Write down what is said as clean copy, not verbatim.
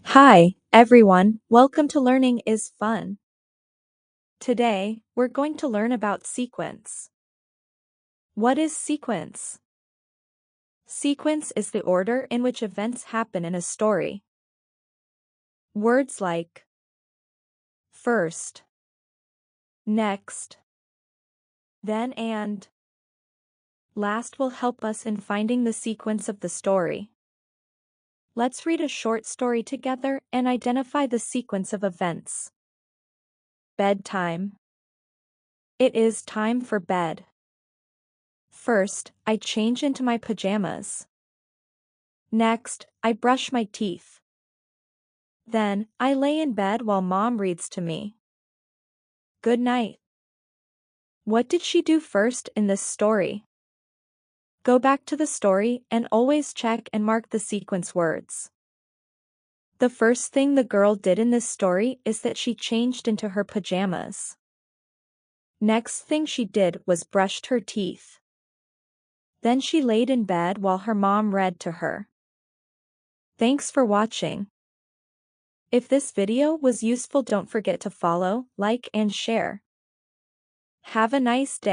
Hi, everyone. Welcome to Learning is Fun. Today, we're going to learn about sequence. What is sequence? Sequence is the order in which events happen in a story. Words like first, next, then and last will help us in finding the sequence of the story. Let's read a short story together and identify the sequence of events. Bedtime. It is time for bed. First, I change into my pajamas. Next, I brush my teeth. Then, I lay in bed while Mom reads to me. Good night. What did she do first in this story? Go back to the story and always check and mark the sequence words. The first thing the girl did in this story is that she changed into her pajamas. Next thing she did was brushed her teeth. Then she laid in bed while her mom read to her. Thanks for watching. If this video was useful, don't forget to follow, like, and share. Have a nice day.